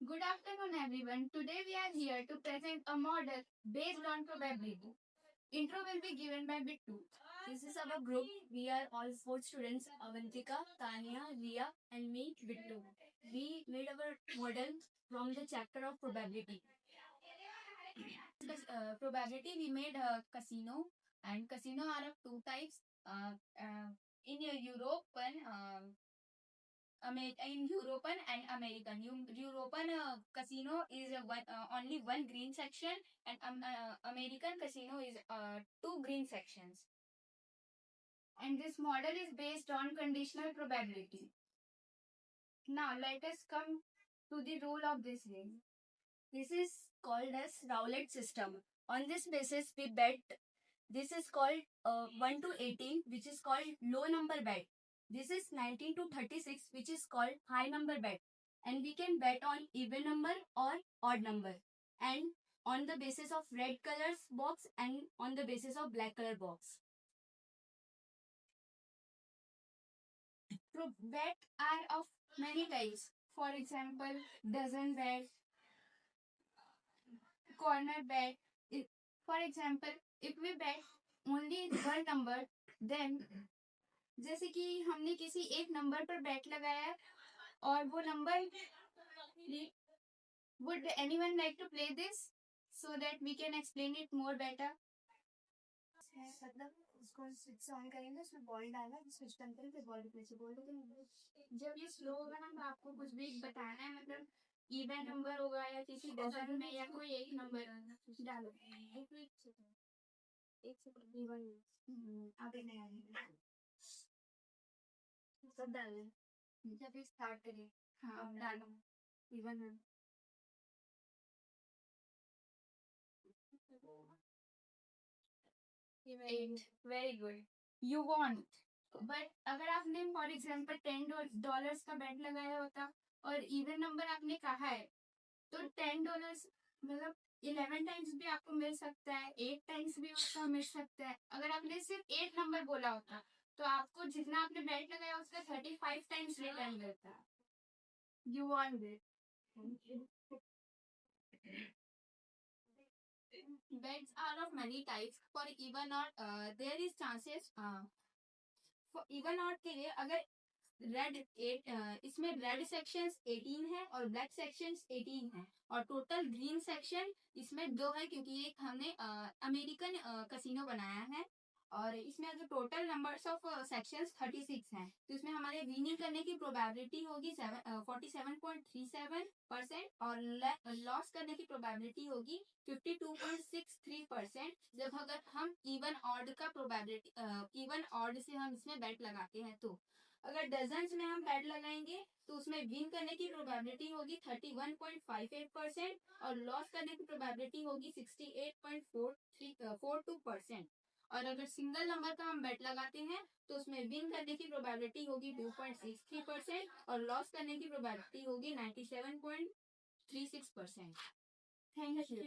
Good afternoon, everyone. Today we are here to present a model based on probability. Intro will be given by Bittu. This is our group. We are all four students: Avantika, Tanya, Ria, and me, Bittu. We made our model from the chapter of probability. Probability, we made a casino, and casino are of two types. In European, in European and American. European casino is only one green section, and American casino is two green sections. And this model is based on conditional probability. Now let us come to the rule of this game. This is called as roulette system. On this basis, we bet. This is called 1 to 18, which is called low number bet. This is 19 to 36, which is called high number bet. And we can bet on even number or odd number. And on the basis of red colors box and on the basis of black color box. Bet are of many types. For example, dozen bet, corner bet. For example, if we bet only one number, then जैसे कि हमने किसी एक number पर bat लगाया और वो number would anyone like to play this so that we can explain it more better? मतलब उसको स्विच ऑन करेंगे, उसमें बॉल डालना, स्विच बंद करें, फिर बॉल रिप्लेस बॉल जब ये स्लो होगा ना तो आपको कुछ भी बताना है, मतलब इवन नंबर होगा या किसी डजन में या कोई एक नंबर डालो। एक सेकंड इवन अभी नहीं आएगा, सब डाल दें। जब ये स्टार्ट करें हाँ डालो even 8 very good you want. But अगर आपने फॉर एग्जाम्पल $10 का बेट लगाया होता और इवन नंबर आपने कहा है तो $10 मतलब 11 टाइम्स भी आपको मिल सकता है, 8 टाइम्स भी उसका मिल सकता है। अगर आपने सिर्फ 8 नंबर बोला होता तो आपको जितना आपने बेट लगाया उसका 35 टाइम्स रिटर्न मिलता। You want it. Bets are of many types. For even odd, there is chances. For even odd के लिए अगर इसमें रेड सेक्शंस 18 है और ब्लैक सेक्शंस 18 है और टोटल ग्रीन सेक्शन इसमें 2 है क्योंकि एक हमने अमेरिकन कसिनो बनाया है और इसमें जो टोटल नंबर्स ऑफ सेक्शंस 36 हैं तो इसमें हमारे विनिंग करने की प्रोबेबिलिटी होगी 47.37% और लॉस करने की प्रोबेबिलिटी होगी 52.63%। जब अगर हम इवन ऑड का प्रोबेबिलिटी इवन ऑड से हम इसमें बेट लगाते हैं तो अगर डजन्स में हम बेट लगाएंगे तो उसमें विन करने की प्रोबेबिलिटी होगी 31.58% और लॉस करने की प्रोबेबिलिटी होगी 68.42%। और अगर सिंगल नंबर का हम बेट लगाते हैं तो उसमें विन करने की प्रोबेबिलिटी होगी 2.63% और लॉस करने की प्रोबेबिलिटी होगी 97.36%। Thank you.